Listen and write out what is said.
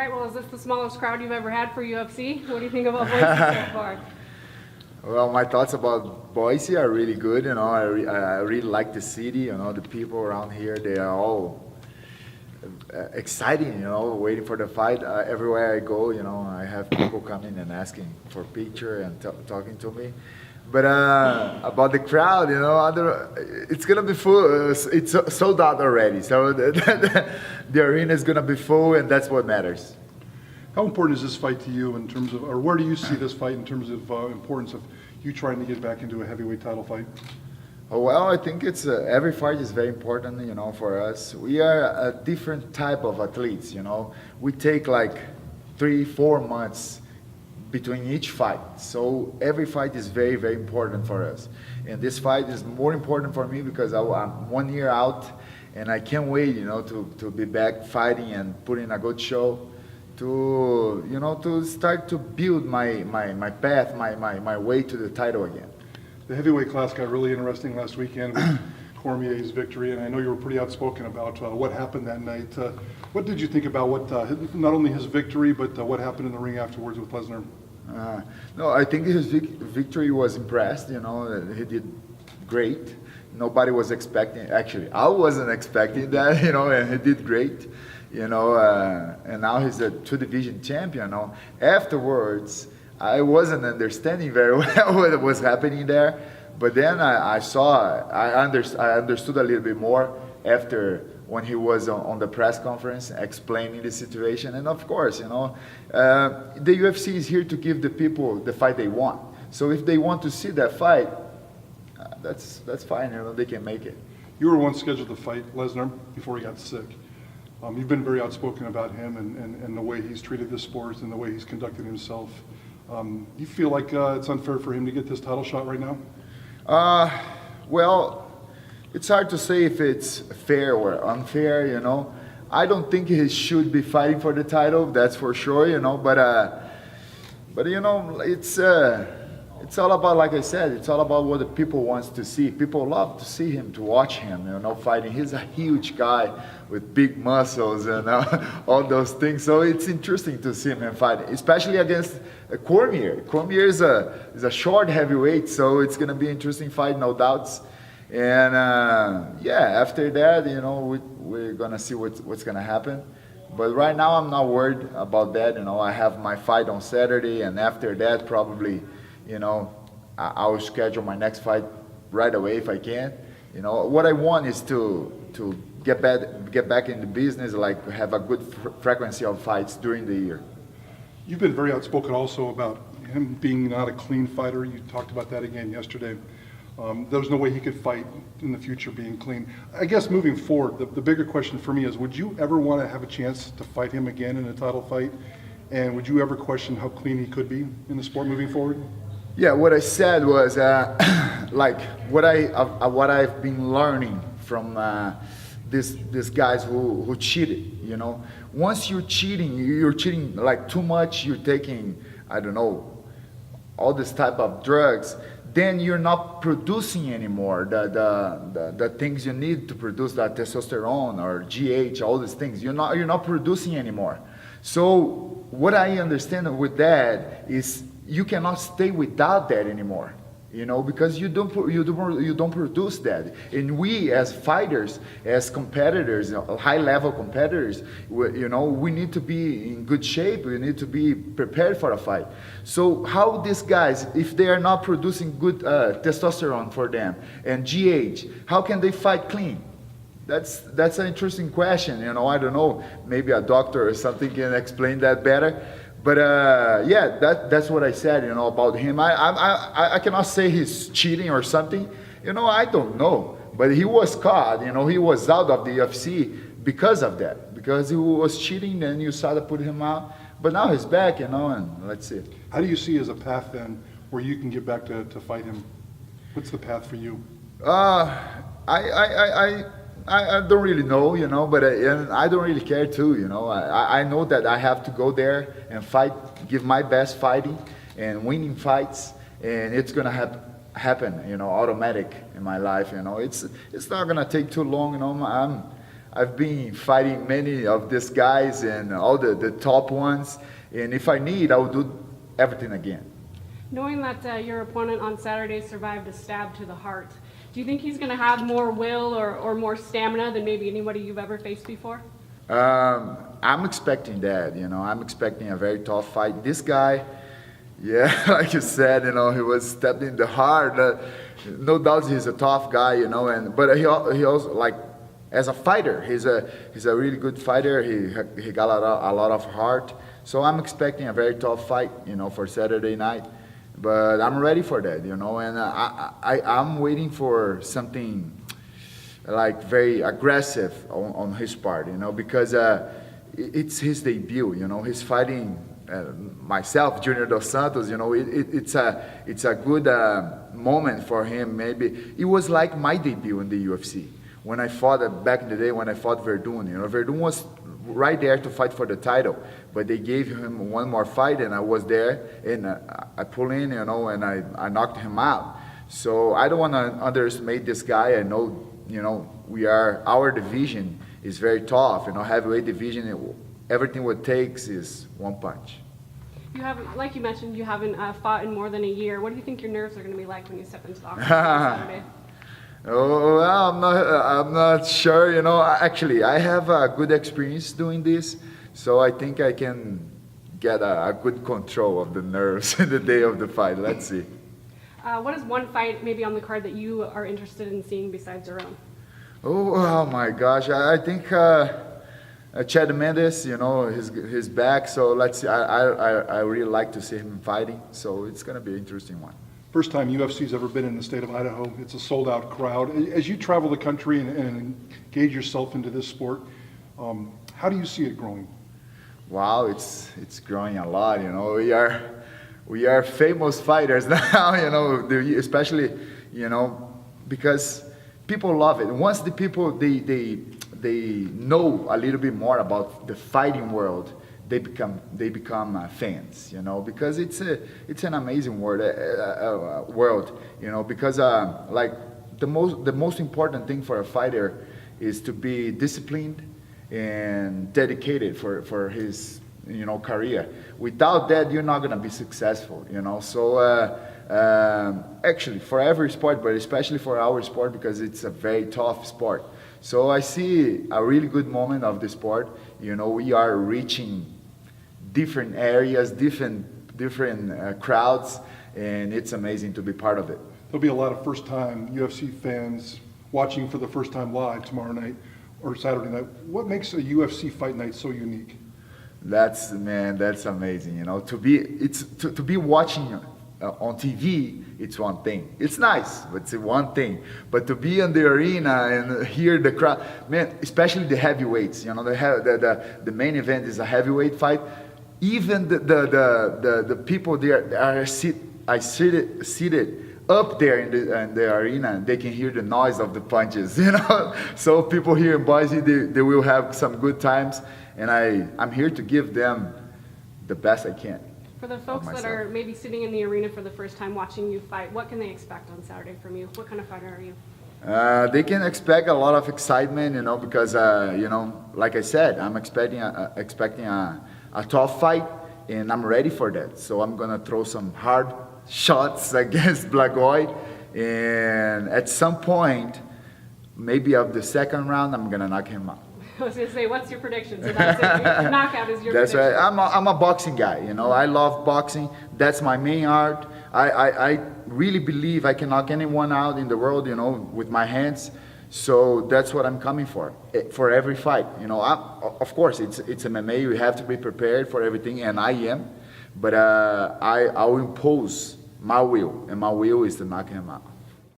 right, well, is this the smallest crowd you've ever had for UFC? What do you think about Boise so far? Well, my thoughts about Boise are really good. I really like the city. The people around here, they are all exciting. Waiting for the fight. Everywhere I go, I have people coming and asking for picture and talking to me. But about the crowd, it's gonna be full. It's sold out already, so the arena is gonna be full, and that's what matters. How important is this fight to you in terms of, or where do you see this fight in terms of importance of you trying to get back into a heavyweight title fight? Oh, well, I think it's every fight is very important, for us. We are a different type of athletes, We take like 3-4 months between each fight. So every fight is very, very important for us. And this fight is more important for me because I'm 1 year out and I can't wait, to be back fighting and putting a good show to start to build my path, my way to the title again. The heavyweight class got really interesting last weekend with Cormier's victory, and I know you were pretty outspoken about what happened that night. What did you think about not only his victory, but what happened in the ring afterwards with Lesnar? No, I think his victory was impressed. He did great. Nobody was expecting. Actually, I wasn't expecting that. And he did great. And now he's a two-division champion. Afterwards, I wasn't understanding very well what was happening there, but then I understood a little bit more after when he was on the press conference explaining the situation. And of course, the UFC is here to give the people the fight they want. So if they want to see that fight, that's fine. They can make it. You were once scheduled to fight Lesnar before he got sick. You've been very outspoken about him and the way he's treated the sport and the way he's conducted himself. You feel like it's unfair for him to get this title shot right now? Well, it's hard to say if it's fair or unfair, I don't think he should be fighting for the title, that's for sure, but it's all about, like I said, it's all about what the people wants to see. People love to see him, to watch him, fighting. He's a huge guy with big muscles and all those things. So it's interesting to see him fighting, especially against Cormier. Cormier is a short heavyweight, so it's going to be an interesting fight, no doubts. And after that, we're going to see what's going to happen. But right now, I'm not worried about that. I have my fight on Saturday, and after that, probably, I'll schedule my next fight right away if I can. What I want is to get back in the business, like have a good frequency of fights during the year. You've been very outspoken also about him being not a clean fighter. You talked about that again yesterday. There was no way he could fight in the future being clean. I guess moving forward, the bigger question for me is, would you ever want to have a chance to fight him again in a title fight? And would you ever question how clean he could be in the sport moving forward? Yeah, what I said was like what I've been learning from these guys who cheated. Once you're cheating like too much. You're taking, I don't know, all this type of drugs. Then you're not producing anymore the things you need to produce, that testosterone or GH, all these things. You're not producing anymore. So what I understand with that is you cannot stay without that anymore, because you don't produce that. And we as fighters, as competitors, high-level competitors, we need to be in good shape. We need to be prepared for a fight. So how these guys, if they are not producing good testosterone for them and GH, how can they fight clean? That's an interesting question. I don't know. Maybe a doctor or something can explain that better. But that's what I said, about him. I cannot say he's cheating or something. I don't know. But he was caught. He was out of the UFC because of that. Because he was cheating, then you started to put him out. But now he's back, and let's see. How do you see as a path then where you can get back to fight him? What's the path for you? I don't really know, but I don't really care too, I know that I have to go there and fight, give my best fighting and winning fights, and it's gonna happen, automatic in my life, It's not gonna take too long, I've been fighting many of these guys and all the top ones, and if I need, I will do everything again. Knowing that your opponent on Saturday survived a stab to the heart, do you think he's going to have more will or more stamina than maybe anybody you've ever faced before? I'm expecting that, I'm expecting a very tough fight. This guy, yeah, like you said, he was stabbed in the heart. No doubt he's a tough guy, but he also, like, as a fighter, he's a really good fighter. He got a lot of heart. So I'm expecting a very tough fight, for Saturday night. But I'm ready for that, and I'm waiting for something like very aggressive on his part, because it's his debut, he's fighting myself, Junior Dos Santos, it's a good moment for him. Maybe it was like my debut in the UFC when I fought back in the day when I fought Verdun. Verdun was right there to fight for the title, but they gave him one more fight, and I was there, and I pulled in, and I knocked him out. So I don't want to underestimate this guy. I know, our division is very tough. Heavyweight division, everything it takes is one punch. You haven't, like you mentioned, you haven't fought in more than a year. What do you think your nerves are going to be like when you step into the octagon on Saturday? Oh, well, I'm not sure. Actually, I have a good experience doing this, so I think I can get a good control of the nerves in the day of the fight. Let's see. What is one fight maybe on the card that you are interested in seeing besides your own? Oh my gosh, I think Chad Mendes, his back. So let's see. I really like to see him fighting. So it's gonna be an interesting one. First time UFC's ever been in the state of Idaho. It's a sold-out crowd. As you travel the country and engage yourself into this sport, how do you see it growing? Wow, it's growing a lot. We are famous fighters now. Especially because people love it. Once the people they know a little bit more about the fighting world, they become fans, because it's an amazing world, because like the most important thing for a fighter is to be disciplined and dedicated for his career. Without that, you're not gonna be successful, So actually, for every sport, but especially for our sport, because it's a very tough sport. So I see a really good moment of the sport. We are reaching different areas, different crowds, and it's amazing to be part of it. There'll be a lot of first-time UFC fans watching for the first time live tomorrow night or Saturday night. What makes a UFC Fight Night so unique? That's amazing. To be watching on TV, it's one thing. It's nice, but it's one thing. But to be in the arena and hear the crowd, man, especially the heavyweights. The main event is a heavyweight fight. Even the people there are seated up there in the arena, and they can hear the noise of the punches. So people here in Boise, they will have some good times, and I'm here to give them the best I can. For the folks that are maybe sitting in the arena for the first time watching you fight, what can they expect on Saturday from you? What kind of fighter are you? They can expect a lot of excitement, because like I said, I'm expecting a tough fight, and I'm ready for that. So I'm gonna throw some hard shots against Blagoy, and at some point, maybe of the second round, I'm gonna knock him out. I was gonna say, what's your prediction? So that's it. Your knockout is your That's prediction. right. I'm a boxing guy. I love boxing. That's my main art. I really believe I can knock anyone out in the world, with my hands. So that's what I'm coming for every fight. Of course, it's MMA. You have to be prepared for everything, and I am. But I will impose my will, and my will is to knock him out.